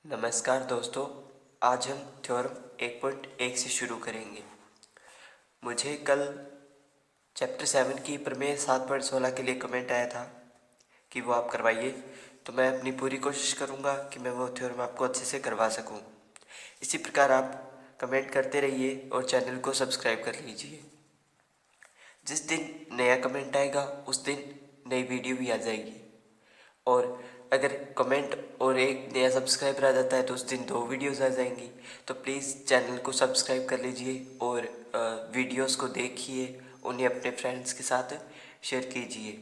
नमस्कार दोस्तों, आज हम थ्योरम 1.1 से शुरू करेंगे। मुझे कल चैप्टर 7 की प्रमेय 7.16 के लिए कमेंट आया था कि वो आप करवाइए, तो मैं अपनी पूरी कोशिश करूँगा कि मैं वो थ्योरम आपको अच्छे से करवा सकूँ। इसी प्रकार आप कमेंट करते रहिए और चैनल को सब्सक्राइब कर लीजिए। जिस दिन नया कमेंट आएगा उस दिन नई वीडियो भी आ जाएगी, और अगर कमेंट और एक नया सब्सक्राइबर आ जाता है तो उस दिन 2 वीडियोस आ जाएंगी। तो प्लीज़ चैनल को सब्सक्राइब कर लीजिए और वीडियोस को देखिए, उन्हें अपने फ्रेंड्स के साथ शेयर कीजिए।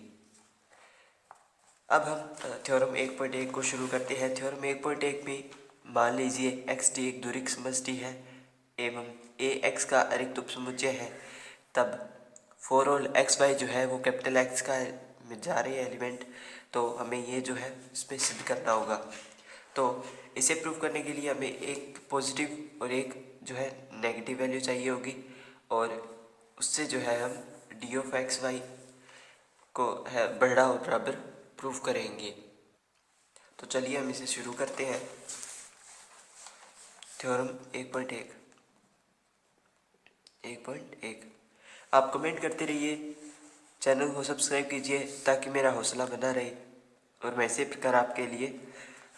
अब हम थ्योरम 1.1 को शुरू करते हैं। थ्योरम 1.1 में मान लीजिए एक्स डी एक दूरिक समष्टि है एवं ए एक्स का अरिक्त उपसमुच्चय है, तब फॉर ऑल एक्स वाई जो है वो कैपिटल एक्स का में जा रही है एलिमेंट, तो हमें ये जो है इसमें सिद्ध करना होगा। तो इसे प्रूव करने के लिए हमें एक पॉजिटिव और एक जो है नेगेटिव वैल्यू चाहिए होगी, और उससे जो है हम डी ऑफ एक्स वाई को है बड़ा और बराबर प्रूव करेंगे। तो चलिए हम इसे शुरू करते हैं। थ्योरम 1.1 आप कमेंट करते रहिए, चैनल को सब्सक्राइब कीजिए ताकि मेरा हौसला बना रहे और मैं इसी प्रकार आपके लिए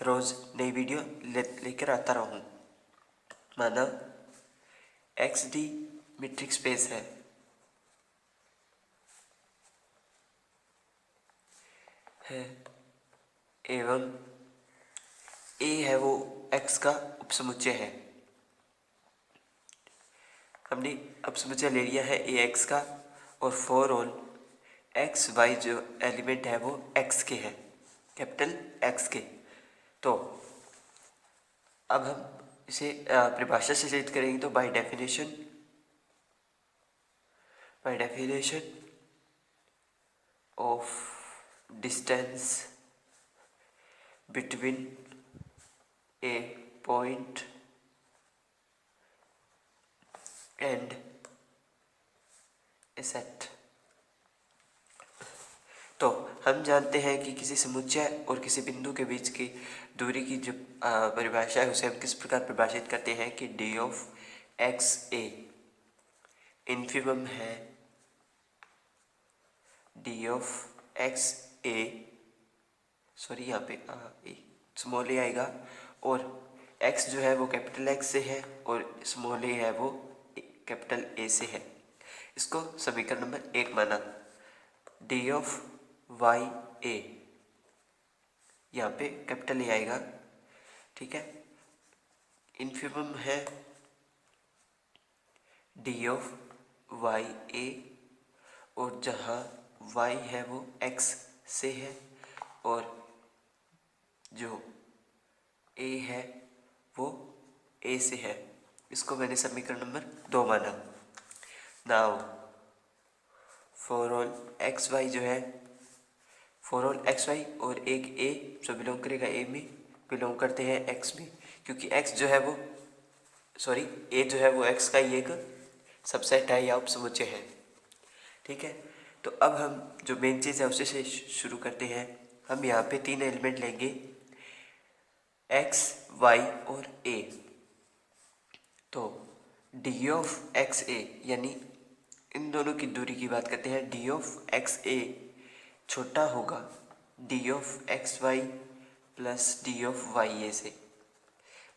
रोज़ नई वीडियो लेकर आता रहूं। माना एक्स डी मीट्रिक स्पेस है एवं ए है वो एक्स का उपसमुच्चय है। हमने उपसमुच्चय ले लिया है ए एक्स का, और फॉर ऑल एक्स वाई जो एलिमेंट है वो एक्स के है, कैपिटल एक्स के। तो अब हम इसे परिभाषा से सिद्ध करेंगे। तो by definition of distance between A point and A set, तो हम जानते हैं कि किसी समुच्चय और किसी बिंदु के बीच की दूरी की जो परिभाषा है उसे हम किस प्रकार परिभाषित करते हैं कि D of x A infimum है D of x A, sorry यहाँ पे स्मॉल ए आएगा, और एक्स जो है वो कैपिटल एक्स से है और स्मॉल ए है वो कैपिटल ए से है। इसको समीकरण नंबर 1 माना। डी ऑफ वाई ए, यहाँ पे कैपिटल ए आएगा, ठीक है। इन्फिमम है डी ऑफ वाई ए, और जहाँ वाई है वो एक्स से है और जो ए है वो ए से है। इसको मैंने समीकरण नंबर 2 माना। Now for all X Y जो है, फॉर ऑल एक्स वाई और एक ए जो बिलोंग करेगा ए में, बिलोंग करते हैं एक्स में, क्योंकि एक्स जो है वो ए जो है वो एक्स का ही एक सबसेट है या उपसमुच्चय है, ठीक है। तो अब हम जो मेन चीज़ है उसी से शुरू करते हैं। हम यहाँ पे 3 एलिमेंट लेंगे, एक्स वाई और ए। तो डी ऑफ एक्स ए यानी इन दोनों की दूरी की बात करते हैं। डी ऑफ एक्स ए छोटा होगा D of x Y plus D of Y A से।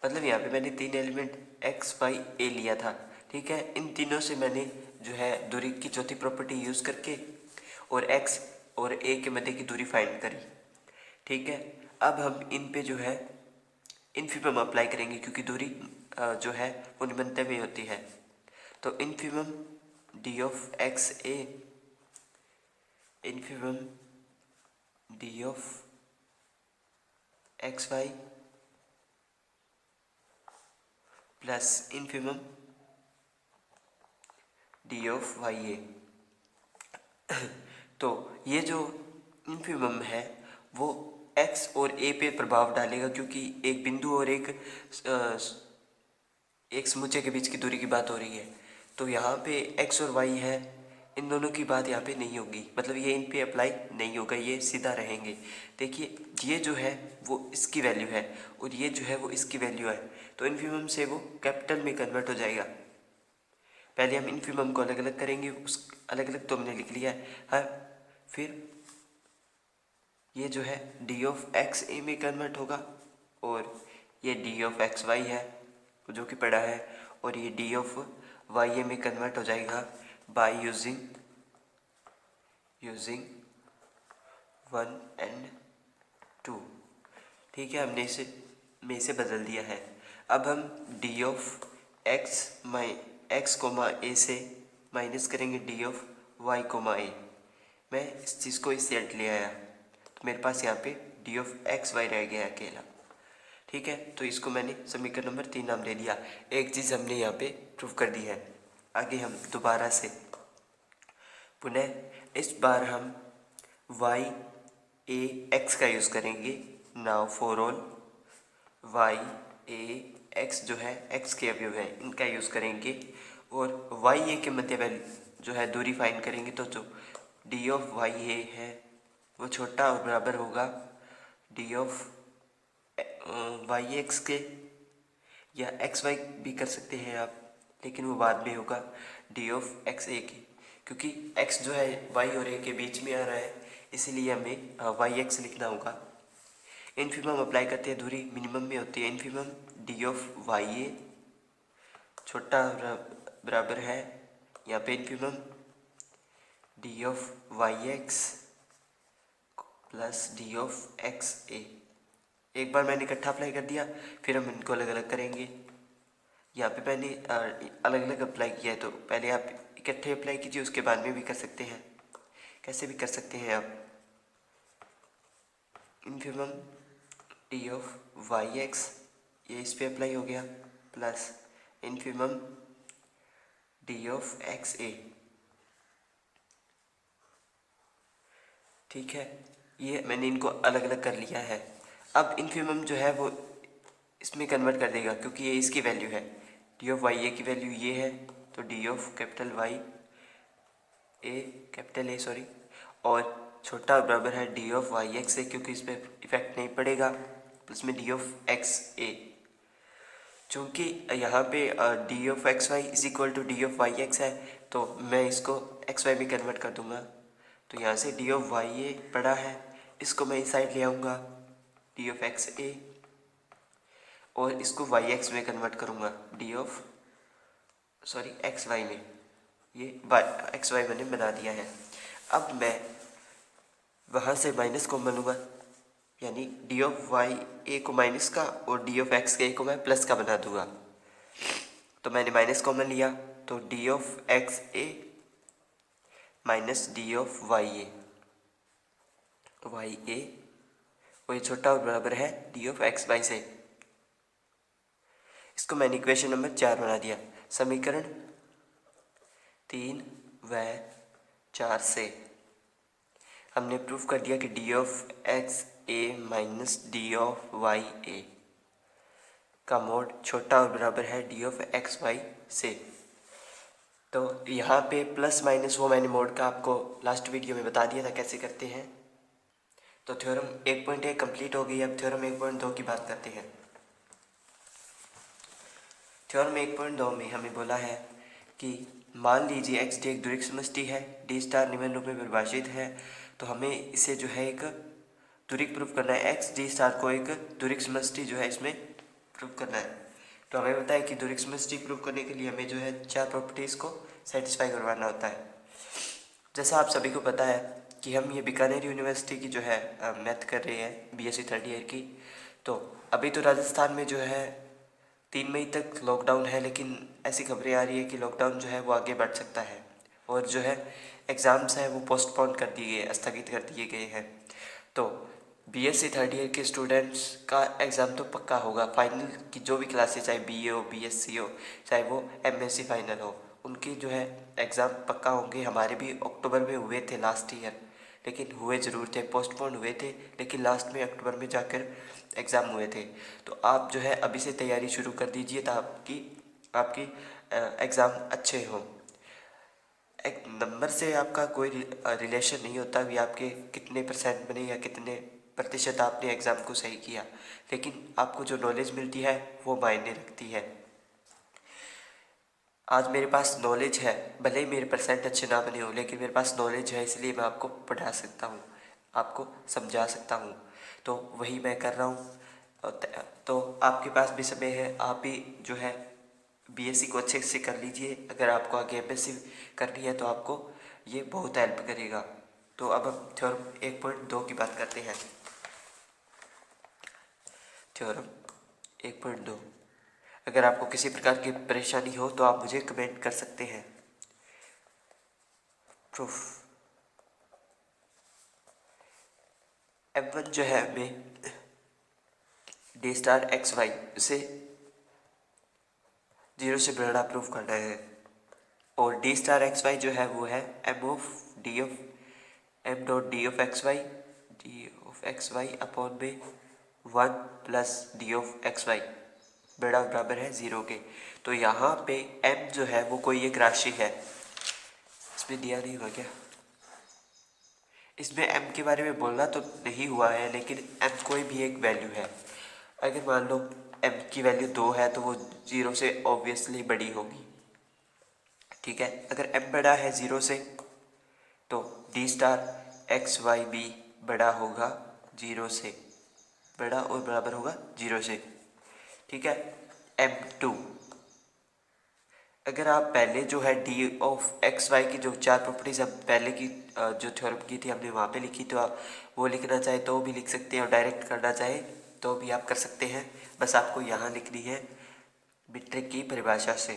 मतलब यहाँ पे मैंने 3 एलिमेंट एक्स वाई ए लिया था, ठीक है। इन तीनों से मैंने जो है दूरी की चौथी प्रॉपर्टी यूज़ करके और एक्स और ए के मध्य की दूरी फाइंड करी, ठीक है। अब हम इन पे जो है इन्फिमम अप्लाई करेंगे, क्योंकि दूरी जो है वो निबंधन में होती है। तो infimum D of x A, infimum D of x Y plus infimum D of Y A. तो ये जो इन्फिमम है वो एक्स और ए पे प्रभाव डालेगा, क्योंकि एक बिंदु और एक समुच्चय के बीच की दूरी की बात हो रही है। तो यहाँ पे एक्स और वाई है, इन दोनों की बात यहाँ पे नहीं होगी, मतलब ये इन पे अप्लाई नहीं होगा, ये सीधा रहेंगे। देखिए ये जो है वो इसकी वैल्यू है और ये जो है वो इसकी वैल्यू है, तो इन्फीमम से वो कैपिटल में कन्वर्ट हो जाएगा। पहले हम इन्फीमम को अलग अलग करेंगे, उस अलग अलग तो हमने लिख लिया है। हाँ, फिर ये जो है डी ऑफ एक्स ए में कन्वर्ट होगा और ये डी ऑफ एक्स वाई है जो कि पड़ा है, और ये डी ऑफ वाई ए में कन्वर्ट हो जाएगा बाय यूजिंग 1 and 2। ठीक है, हमने इसे बदल दिया है। अब हम डी ऑफ एक्स कोमा ए से माइनस करेंगे डी ऑफ वाई कोमा ए। मैं इस चीज़ को इस सेट ले आया तो मेरे पास यहाँ पे डी ऑफ एक्स वाई रह गया अकेला। ठीक है, तो इसको मैंने समीकरण नंबर 3 नाम दे दिया। एक चीज़ हमने यहाँ पे प्रूव कर दी है। आगे हम दोबारा से पुनः इस बार हम वाई ए एक्स का यूज़ करेंगे। Now for all Y A X जो है एक्स के अवयव है इनका यूज़ करेंगे और वाई ए के मध्य वैल्यू जो है दूरी फाइंड करेंगे। तो जो डी ऑफ वाई ए है वो छोटा और बराबर होगा डी ऑफ वाई एक्स के, या एक्स वाई भी कर सकते हैं आप, लेकिन वो बाद में होगा डी ऑफ एक्स ए की, क्योंकि एक्स जो है वाई और ए के बीच में आ रहा है, इसीलिए हमें वाई एक्स लिखना होगा। इन्फीमम अप्लाई करते हैं, दूरी मिनिमम में होती है। Infimum D of Y A छोटा बराबर है यहाँ पे infimum D of Y X plus D of x A. एक बार मैंने इकट्ठा अप्लाई कर दिया, फिर हम इनको अलग अलग करेंगे। यहाँ पे मैंने अलग अलग अप्लाई किया है, तो पहले आप इकट्ठे अप्लाई कीजिए, उसके बाद में भी कर सकते हैं, कैसे भी कर सकते हैं आप। Infimum D of Y X ये इस पे अप्लाई हो गया plus infimum D of x A. ठीक है, ये मैंने इनको अलग अलग कर लिया है। अब इन्फीमम जो है वो इसमें कन्वर्ट कर देगा, क्योंकि ये इसकी वैल्यू है। डी ऑफ वाई ए की वैल्यू ये है, तो D of capital Y A capital A sorry, और छोटा बराबर है D of Y X A, क्योंकि इस पर इफेक्ट नहीं पड़ेगा, प्लस में डी ऑफ एक्स ए। चूँकि यहाँ पे D of x Y is equal to D of Y X है, तो मैं इसको एक्स वाई में कन्वर्ट कर दूंगा। तो यहाँ से डी ऑफ वाई ए पड़ा है, इसको मैं इस साइड ले आऊँगा डी ऑफ एक्स ए, और इसको वाई एक्स में कन्वर्ट करूँगा D of sorry X Y में। ये एक्स वाई मैंने बना दिया है। अब मैं वहाँ से माइनस कॉमन लूँगा, यानी डी ऑफ वाई ए को माइनस का और डी ऑफ एक्स ए को मैं प्लस का बना दूंगा। तो मैंने माइनस कॉमन लिया, तो D of x A minus D of Y A वही छोटा और बराबर है डी ऑफ एक्स वाई से। इसको मैंने इक्वेशन नंबर 4 बना दिया। समीकरण 3 व 4 से हमने प्रूफ कर दिया कि D of x A minus D of Y A का मोड छोटा और बराबर है डी ऑफ एक्स वाई से। तो यहाँ पे प्लस माइनस वो मैंने मोड का आपको लास्ट वीडियो में बता दिया था कैसे करते हैं। तो थ्योरम 1.1 कंप्लीट हो गई। अब थ्योरम 1.2 की बात करते हैं। थ्योरम 1.2 में हमें बोला है कि मान लीजिए एक्स डी एक द्विरेख समष्टि है, डी स्टार निम्न रूप में परिभाषित है, तो हमें इसे जो है एक द्विरेख प्रूफ करना है। एक्स डी स्टार को एक द्विरेख समष्टि जो है इसमें प्रूफ करना है। तो हमें पता है कि द्विरेख समष्टि प्रूफ करने के लिए हमें जो है 4 प्रॉपर्टीज़ को सेटिस्फाई करवाना होता है। जैसा आप सभी को पता है कि हम ये बीकानेर यूनिवर्सिटी की जो है मैथ कर रहे हैं, बीएससी थर्ड ईयर की। तो अभी तो राजस्थान में जो है 3 मई तक लॉकडाउन है, लेकिन ऐसी खबरें आ रही है कि लॉकडाउन जो है वो आगे बढ़ सकता है और जो है एग्ज़ाम्स हैं वो पोस्टपोन कर दिए गए, स्थगित कर दिए गए हैं। तो बीएससी थर्ड ईयर के स्टूडेंट्स का एग्ज़ाम तो पक्का होगा। फाइनल की जो भी क्लासेस, चाहे बीए हो, बीएससी हो, चाहे वो एमएससी फाइनल हो, उनकी जो है एग्ज़ाम पक्का होंगे। हमारे भी अक्टूबर में हुए थे लास्ट ईयर, लेकिन हुए ज़रूर थे, पोस्टपोन हुए थे, लेकिन लास्ट में अक्टूबर में जाकर एग्ज़ाम हुए थे। तो आप जो है अभी से तैयारी शुरू कर दीजिए ताकि आपकी एग्ज़ाम अच्छे हों। एक नंबर से आपका कोई रिलेशन नहीं होता भी आपके कितने परसेंट बने या कितने प्रतिशत आपने एग्ज़ाम को सही किया, लेकिन आपको जो नॉलेज मिलती है वो मायने रखती है। आज मेरे पास नॉलेज है, भले ही मेरे परसेंट अच्छे ना बने हो, लेकिन मेरे पास नॉलेज है, इसलिए मैं आपको पढ़ा सकता हूँ, आपको समझा सकता हूँ। तो वही मैं कर रहा हूँ। तो आपके पास भी समय है, आप भी जो है बीएससी को अच्छे से कर लीजिए। अगर आपको आगे एमएससी करनी है तो आपको ये बहुत हेल्प करेगा। तो अब हम थ्योरम 1.2 की बात करते हैं। थ्योरम 1.2, अगर आपको किसी प्रकार की परेशानी हो तो आप मुझे कमेंट कर सकते हैं। प्रूफ M1 जो है हमें डी स्टार एक्स वाई से 0 से बढ़ना प्रूफ करना है, और डी स्टार एक्स वाई जो है वो है M dot D of x Y upon में 1 plus D of x Y बड़ा बराबर है 0 के। तो यहाँ पे m जो है वो कोई एक राशि है, इसमें दिया नहीं हुआ क्या? इसमें m के बारे में बोलना तो नहीं हुआ है, लेकिन m कोई भी एक वैल्यू है। अगर मान लो m की वैल्यू 2 है तो वो 0 से ऑब्वियसली बड़ी होगी, ठीक है। अगर m बड़ा है 0 से तो डी स्टार एक्स वाई भी बड़ा होगा 0 से, बड़ा और बराबर होगा 0 से, ठीक है। M2, अगर आप पहले जो है डी ऑफ एक्स वाई की जो 4 प्रॉपर्टीज अब पहले की जो थ्योरम की थी हमने वहाँ पे लिखी, तो आप वो लिखना चाहे तो भी लिख सकते हैं, और डायरेक्ट करना चाहे तो भी आप कर सकते हैं। बस आपको यहाँ लिखनी है मीट्रिक की परिभाषा से।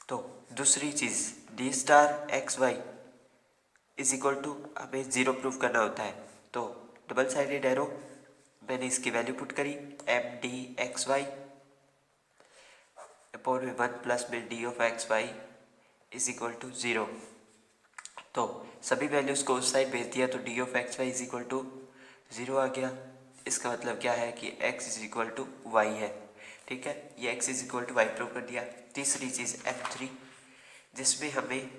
तो दूसरी चीज़, d star x Y is equal to हमें 0 प्रूफ करना होता है, तो डबल साइडेड एरो मैंने इसकी वैल्यू पुट करी M D X Y upon में 1 प्लस में D of x Y is equal to 0। तो सभी वैल्यूज़ को उस साइड भेज दिया तो D of x Y is equal to 0 आ गया। इसका मतलब क्या है कि x is equal to Y है, ठीक है। ये x is equal to Y prove कर दिया। तीसरी चीज़ M3, जिसमें हमें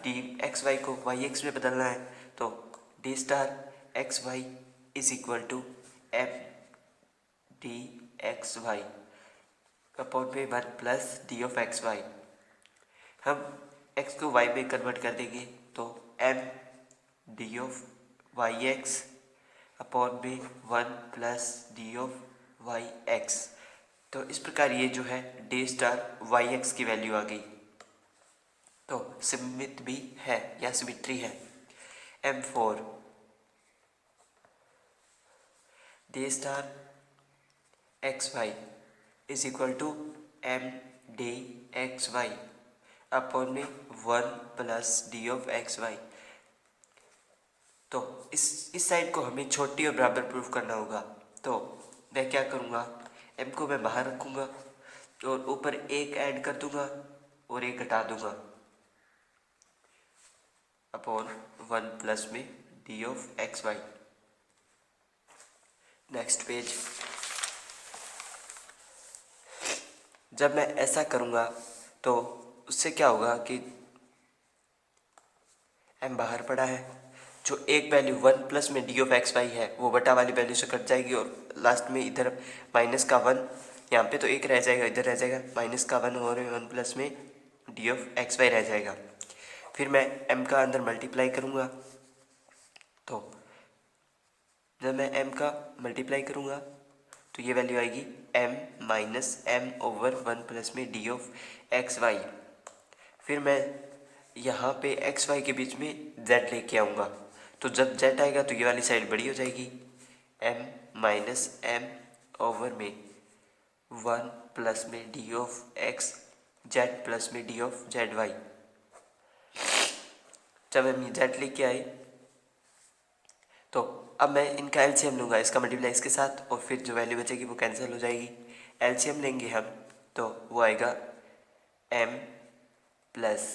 डी एक्स वाई को वाई एक्स में बदलना है, तो D star x Y is equal to M D X Y upon में 1 plus D of x Y. हम x को y में कन्वर्ट कर देंगे तो m D of Y X upon में 1 plus D of Y X. तो इस प्रकार ये जो है डी स्टार वाई एक्स की वैल्यू आ गई। तो सिमित भी है या सिमिट्री है। M4, D star x Y is equal to M D X Y upon में 1 plus D of x Y. तो इस साइड को हमें छोटी और बराबर प्रूफ करना होगा। तो मैं क्या करूँगा, m को मैं बाहर रखूँगा और ऊपर एक ऐड कर दूँगा और एक घटा दूँगा अपॉन 1 प्लस में D of x Y. Next page. जब मैं ऐसा करूँगा तो उससे क्या होगा कि m बाहर पड़ा है, जो एक वैल्यू 1 प्लस में डी ऑफ एक्स वाई है वो बटा वाली वैल्यू से कट जाएगी, और लास्ट में इधर माइनस का 1, यहाँ पे तो एक रह जाएगा, इधर रह जाएगा माइनस का 1 और 1 प्लस में डी ऑफ एक्स वाई रह जाएगा। फिर मैं m का अंदर मल्टीप्लाई करूँगा, तो जब मैं m का मल्टीप्लाई करूँगा तो ये वैल्यू आएगी m minus M over 1 plus में डी ऑफ एक्स वाई। फिर मैं यहाँ पे एक्स वाई के बीच में z लेके आऊँगा, तो जब z आएगा तो ये वाली साइड बड़ी हो जाएगी, m माइनस एम ओवर में 1 प्लस में D of x z plus में डी ऑफ जेड वाई। जब हम ये z लेके आए तो अब मैं इनका एलसीएम लूँगा, इसका मल्टीप्लाई इसके साथ, और फिर जो वैल्यू बचेगी वो कैंसिल हो जाएगी। एलसीएम लेंगे हम तो वो आएगा m प्लस,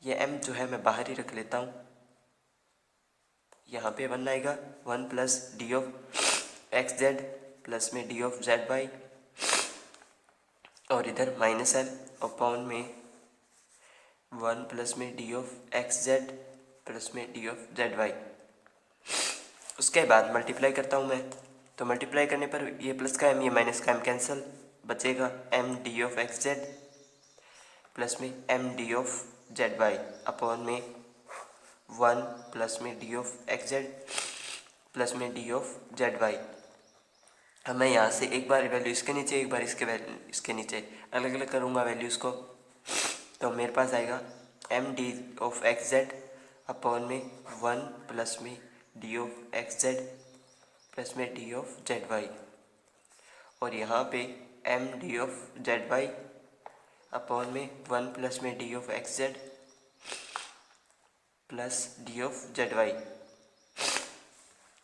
ये m जो है मैं बाहर ही रख लेता हूँ, यहाँ पे 1 आएगा 1 plus D of x Z plus में डी ऑफ जेड वाई और इधर माइनस एम अपॉन में 1 प्लस में D of x Z plus में डी ऑफ जेड वाई। उसके बाद मल्टीप्लाई करता हूँ मैं, तो मल्टीप्लाई करने पर ये प्लस का एम ये माइनस का एम कैंसिल, बचेगा m D of x Z plus में m D of Z Y upon में 1 प्लस में D of x Z plus में डी ऑफ जेड वाई। अब मैं यहाँ से एक बार वैल्यू इसके नीचे एक बार इसके नीचे अलग अलग करूँगा वैल्यूज़ को, तो मेरे पास आएगा M D of x Z upon में 1 प्लस में D of x Z plus में डी ऑफ जेड वाई, और यहाँ पे M D of Z Y upon में 1 प्लस में D of x Z plus D of Z Y.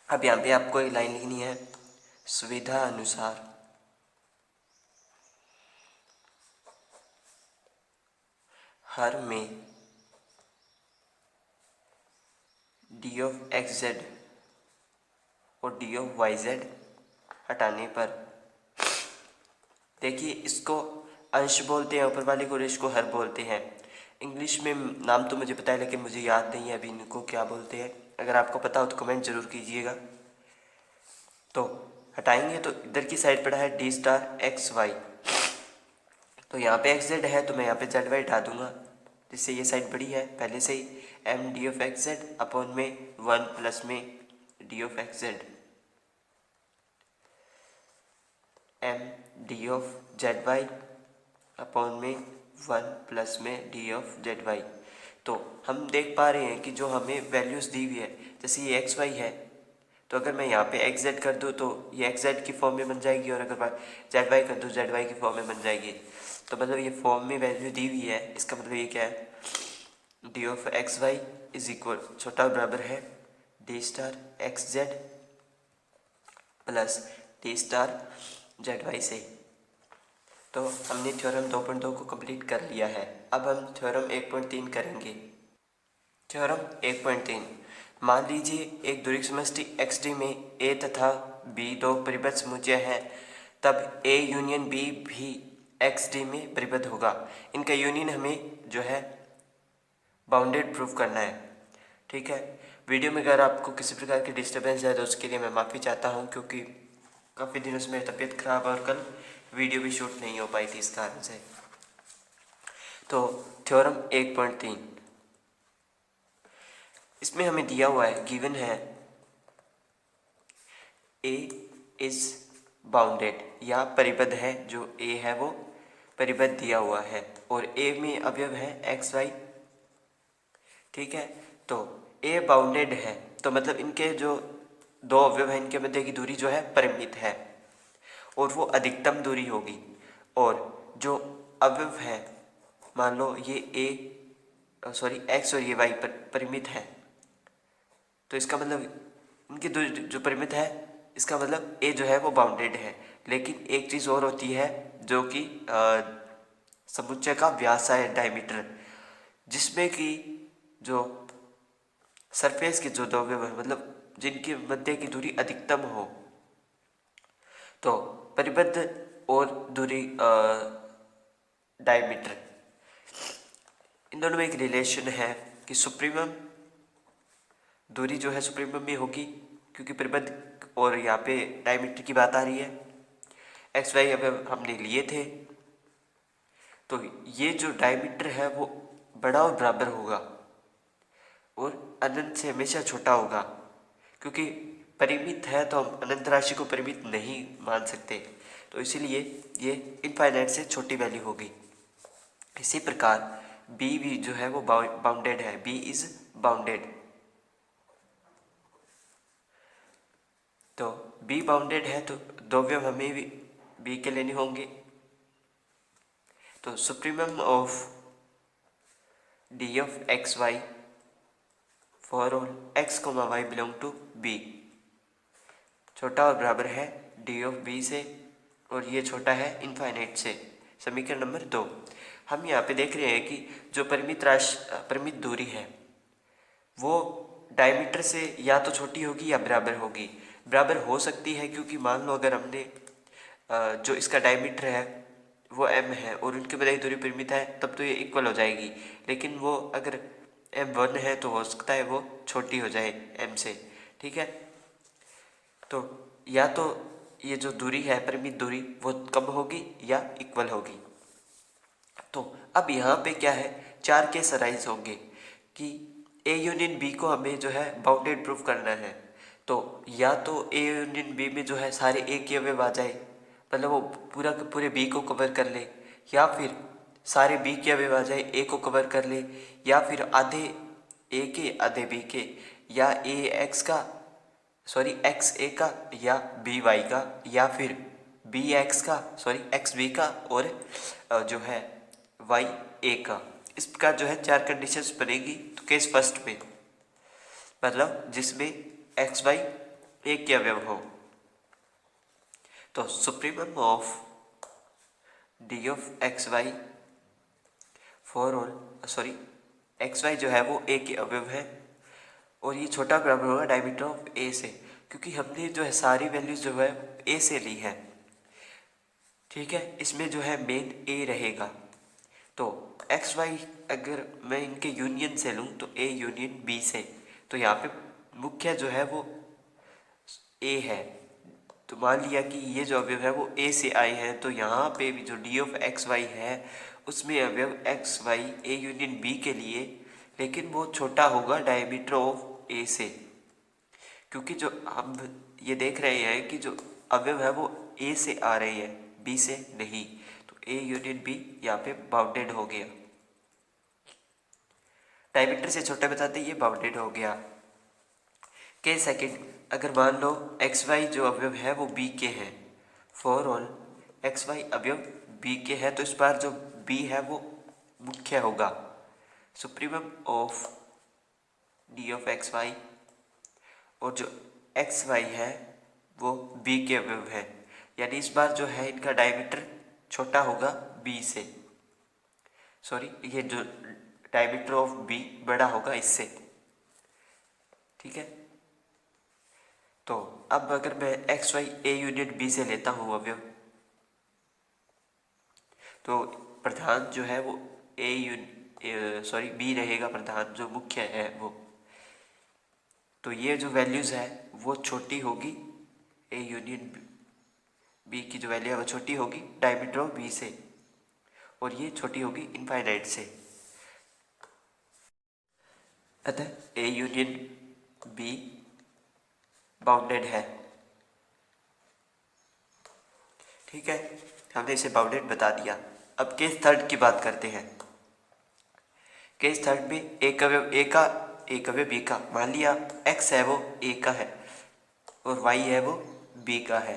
अब यहाँ पे आपको एक लाइन लिखनी है, सुविधा अनुसार हर में डी ऑफ एक्स जेड और डी ऑफ वाई जेड हटाने पर, देखिए इसको अंश बोलते हैं ऊपर वाले को, और इसको हर बोलते हैं। इंग्लिश में नाम तो मुझे पता है लेकिन मुझे याद नहीं है अभी इनको क्या बोलते हैं, अगर आपको पता हो तो कमेंट जरूर कीजिएगा। तो हटाएंगे तो इधर की साइड पड़ा है डी स्टार एक्स वाई, तो यहाँ पे एक्स जेड है तो मैं यहाँ पे जेड वाई हटा दूंगा, जिससे ये साइड बड़ी है पहले से ही, m D of x Z upon में 1 प्लस में D of x z m D of Z Y upon में 1 प्लस में डी ऑफ जेड वाई। तो हम देख पा रहे हैं कि जो हमें वैल्यूज़ दी हुई है, जैसे ये एक्स वाई है, तो अगर मैं यहाँ पे एक्स जेड कर दूँ तो ये एक्स जेड की फॉर्म में बन जाएगी, और अगर जेड वाई कर दूँ जेड वाई की फॉर्म में बन जाएगी। तो मतलब ये फॉर्म में वैल्यू दी हुई है, इसका मतलब ये क्या है, D of x Y is equal छोटा बराबर है D star X Z plus D star Z Y से। तो हमने थ्योरम 2.2 को कंप्लीट कर लिया है। अब हम थ्योरम 1.3 करेंगे। थ्योरम 1.3, मान लीजिए एक दूरिक समष्टि एक्स डी में ए तथा बी दो परिबद्ध समुच्चय हैं, तब ए यूनियन बी भी एक्स डी में परिबद्ध होगा। इनका यूनियन हमें जो है बाउंडेड प्रूफ करना है। ठीक है, वीडियो में अगर आपको किसी प्रकार की डिस्टर्बेंस है तो उसके लिए मैं माफ़ी चाहता हूँ, क्योंकि काफ़ी दिनों से मेरी तबीयत खराब है और कल वीडियो भी शूट नहीं हो पाई थी इस कारण से। तो थ्योरम 1.3, इसमें हमें दिया हुआ है, गिवन है ए इज बाउंडेड या परिबद्ध है, जो ए है वो परिबद्ध दिया हुआ है, और ए में अवयव है एक्स वाई। ठीक है, तो ए बाउंडेड है तो मतलब इनके जो दो अवयव हैं इनके मध्य की दूरी जो है परिमित है, और वो अधिकतम दूरी होगी। और जो अवयव है, मान लो ये एक्स और ये वाई परिमित है, तो इसका मतलब इनकी दूरी जो परिमित है, इसका मतलब ए जो है वो बाउंडेड है। लेकिन एक चीज़ और होती है जो कि समुच्चय का व्यास है, डायमीटर, जिसमें कि जो सरफेस के जो दो अवयव है, मतलब जिनके मध्य की दूरी अधिकतम हो, तो परिबद्ध और दूरी डायमीटर, इन दोनों में एक रिलेशन है कि सुप्रीमम दूरी जो है सुप्रीमम में होगी, क्योंकि परिबद्ध, और यहाँ पे डायमीटर की बात आ रही है। एक्स वाई अब हमने लिए थे, तो ये जो डायमीटर है वो बड़ा और बराबर होगा और अनंत से हमेशा छोटा होगा, क्योंकि परिमित है तो हम अनंत राशि को परिमित नहीं मान सकते, तो इसीलिए ये इनफाइनाइट से छोटी वैल्यू होगी। इसी प्रकार बी भी जो है वो बाउंडेड है, बी इज बाउंडेड। तो बी बाउंडेड है तो दो अवयव हमें भी बी के लेने होंगे। तो supremum of D of x Y for all X comma Y belong to B छोटा और बराबर है डी ऑफ बी से, और ये छोटा है इनफाइनाइट से। समीकरण नंबर 2, हम यहाँ पे देख रहे हैं कि जो परिमित दूरी है वो डायमीटर से या तो छोटी होगी या बराबर होगी। बराबर हो सकती है क्योंकि मान लो अगर हमने जो इसका डायमीटर है वो m है और उनके मध्य की दूरी परिमित है, तब तो ये इक्वल हो जाएगी। लेकिन वो अगर m1 है तो हो सकता है वो छोटी हो जाए m से, ठीक है। तो या तो ये जो दूरी है परिमित दूरी वो कम होगी या इक्वल होगी। तो अब यहाँ पे क्या है, 4 केस अराइज होंगे कि ए यूनियन बी को हमें जो है बाउंडेड प्रूफ करना है। तो या तो ए यूनियन बी में जो है सारे ए के अवयव आ जाए, मतलब वो पूरा के पूरे बी को कवर कर ले, या फिर सारे बी के अवयव आ जाए ए को कवर कर ले, या फिर आधे ए के आधे बी के, या ए एक्स का सॉरी एक्स ए का या बी वाई का, या फिर बी एक्स का सॉरी एक्स बी का और जो है वाई ए का। इस प्रकार जो है 4 कंडीशंस बनेगी। तो केस फर्स्ट में मतलब जिसमें एक्स वाई एक के अवयव हो, तो supremum of D of x Y for all sorry X Y जो है वो ए के अवयव है, और ये छोटा बराबर होगा डायमीटर ऑफ ए से, क्योंकि हमने जो है सारी वैल्यूज जो है ए से ली है, ठीक है। इसमें जो है मेन ए रहेगा। तो एक्स वाई अगर मैं इनके यूनियन से लूँ तो ए यूनियन बी से, तो यहाँ पे मुख्य जो है वो ए है। तो मान लिया कि ये जो अवयव है वो ए से आए हैं, तो यहाँ पे भी जो डी ऑफ एक्स वाई है उसमें अवयव X Y A union B के लिए, लेकिन वो छोटा होगा डायमीटर ऑफ ए से, क्योंकि जो हम ये देख रहे हैं कि जो अवयव है वो ए से आ रहे हैं बी से नहीं। तो ए यूनियन बी यहाँ पे बाउंडेड हो गया, डायमीटर से छोटा बताते ये बाउंडेड हो गया। के सेकंड, अगर मान लो एक्स वाई जो अवयव है वो बी के हैं, फॉर ऑल एक्स वाई अवयव बी के है, तो इस बार जो बी है वो मुख्य होगा। Supremum of D of x Y, और जो एक्स वाई है वो बी के अवयव है, यानी इस बार जो है इनका डायमीटर छोटा होगा बी से, सॉरी ये जो डायमीटर ऑफ बी बड़ा होगा इससे, ठीक है। तो अब अगर मैं x Y a unit B से लेता हूँ अवयव, तो प्रधान जो है वो सॉरी बी रहेगा, प्रधान जो मुख्य है वो। तो ये जो वैल्यूज़ है वो छोटी होगी, ए यूनियन बी की जो वैल्यू है वो छोटी होगी डायमीटर ऑफ बी से, और ये छोटी होगी इनफाइनाइट से। अतः ए यूनियन बी बाउंडेड है, ठीक है। हमने इसे बाउंडेड बता दिया। अब केस थर्ड की बात करते हैं। केस थर्ड में एक अवयव ए का एक अवयव बी का, मान लिया एक्स है वो ए का है और वाई है वो बी का है।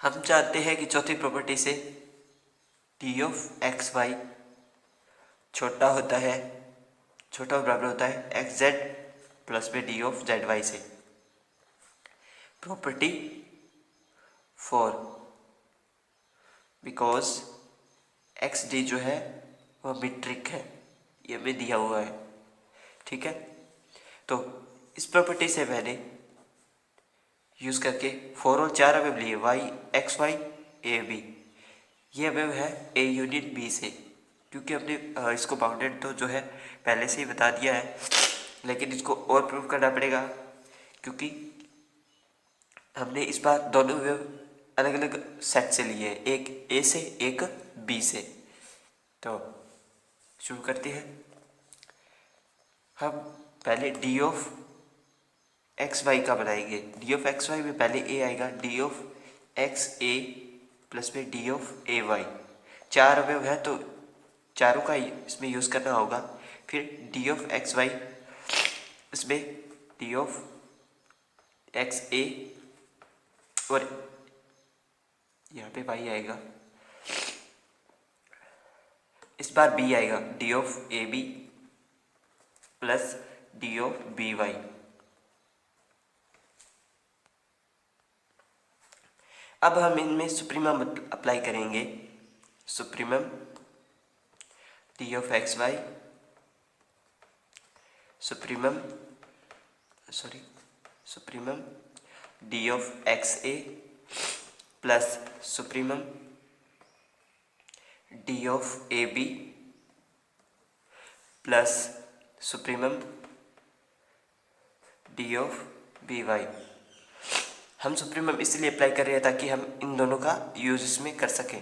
हम चाहते हैं कि चौथी प्रॉपर्टी से डी ऑफ एक्स वाई छोटा होता है, छोटा बराबर होता है एक्स जेड प्लस में डी ऑफ जेड वाई से। Property for because x D जो है वह मीट्रिक है, ये में दिया हुआ है, ठीक है। तो इस प्रॉपर्टी से मैंने यूज करके फॉर ऑल 4 अवयव लिए Y X Y A B, ये अवयव है ए यूनियन बी से, क्योंकि हमने इसको बाउंडेड तो जो है पहले से ही बता दिया है, लेकिन इसको और प्रूव करना पड़ेगा, क्योंकि हमने इस बार दोनों अवयव अलग अलग सेट से लिए, एक ए से एक बी से। तो शुरू करते हैं। हम पहले डी ऑफ एक्स वाई का बनाएंगे। डी ऑफ एक्स वाई में पहले ए आएगा, D of x A plus में डी ऑफ ए वाई। 4 अवयव है तो चारों का इसमें यूज़ करना होगा। फिर डी ऑफ एक्स वाई, इसमें डी ऑफ एक्स ए और यहाँ पे वाई आएगा, इस बार बी आएगा, D of A B plus D of B Y. अब हम इनमें सुप्रीमम अप्लाई करेंगे। Supremum D of x Y, supremum D of x A plus supremum D of A B plus supremum D of B Y. हम supremum इसलिए apply कर रहे हैं ताकि हम इन दोनों का यूज इसमें कर सकें।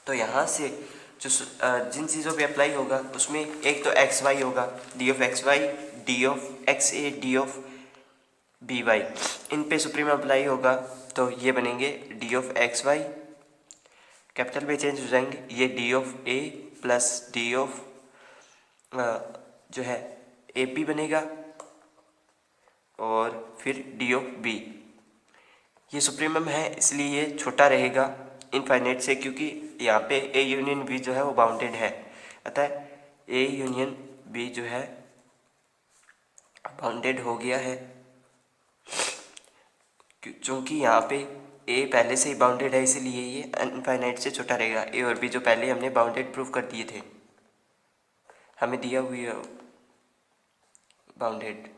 तो यहाँ से जो जिन चीज़ों पे अप्लाई होगा उसमें एक तो एक्स वाई होगा, D of x y, d of x a, d of B y, इन पे सुप्रीमम अप्लाई होगा। तो ये बनेंगे d of x y, capital में चेंज हो जाएंगे, ये d of a plus D of जो है ए बी बनेगा और फिर डी ऑफ बी। ये सुप्रीमम है इसलिए ये छोटा रहेगा इनफाइनाइट से, क्योंकि यहाँ पे ए यूनियन बी जो है वो बाउंडेड है, अतः ए यूनियन बी जो है बाउंडेड हो गया है। क्योंकि यहाँ पे ए पहले से ही बाउंडेड है इसलिए ये इनफाइनाइट से छोटा रहेगा। ए और बी जो पहले हमने बाउंडेड प्रूफ कर दिए थे, हमें दिया हुई है बाउंडेड।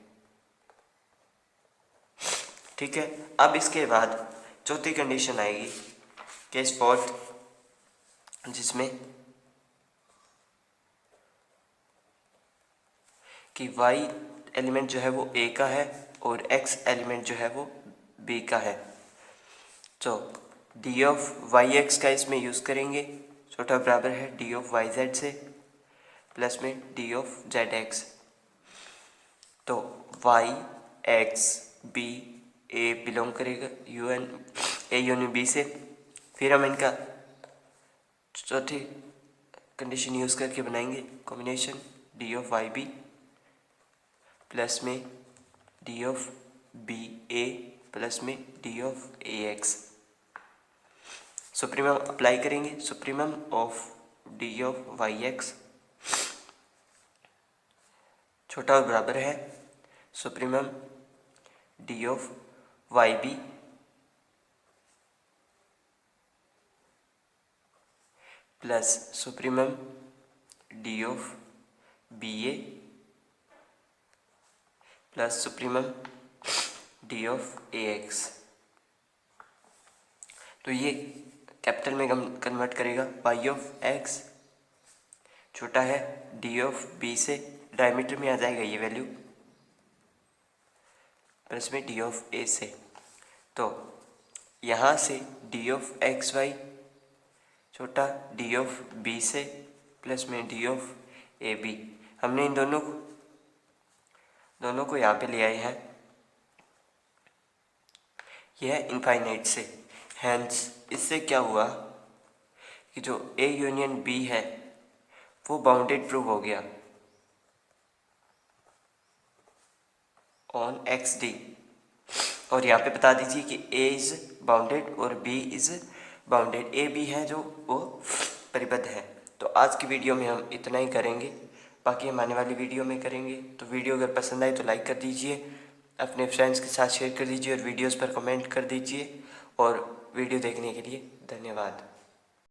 ठीक है, अब इसके बाद चौथी कंडीशन आएगी, केस फोर्थ, जिसमें कि y एलिमेंट जो है वो a का है और x एलिमेंट जो है वो b का है। तो d ऑफ वाई एक्स का इसमें यूज़ करेंगे, छोटा बराबर है d ऑफ वाई जेड से प्लस में d ऑफ जेड एक्स। तो y x b a belong करेगा ए यूनियन बी से। फिर हम इनका चौथी कंडीशन यूज़ करके बनाएंगे combination d of y b plus में D of b a plus में D of a x. Supremum apply करेंगे, supremum of D of Y x छोटा और बराबर है supremum D of y b plus supremum D of b a plus supremum D of a x. तो ये capital में convert करेगा, Y of x छोटा है डी ऑफ बी से, डायमीटर में आ जाएगा ये वैल्यू, प्लस में डी ऑफ ए से। तो यहाँ से डी ऑफ एक्स वाई छोटा डी ऑफ बी से प्लस में डी ऑफ ए बी। हमने इन दोनों को यहाँ पे ले आए हैं, यह है इनफाइनाइट से। हैंस इससे क्या हुआ कि जो ए यूनियन बी है वो बाउंडेड प्रूव हो गया ऑन एक्स डी। और यहाँ पे बता दीजिए कि ए इज़ बाउंडेड और B is bounded, A B है जो वो परिबद्ध है। तो आज की वीडियो में हम इतना ही करेंगे, बाकी हम आने वाली वीडियो में करेंगे। तो वीडियो अगर पसंद आए तो लाइक कर दीजिए, अपने फ्रेंड्स के साथ शेयर कर दीजिए और वीडियोस पर कमेंट कर दीजिए। और वीडियो देखने के लिए धन्यवाद।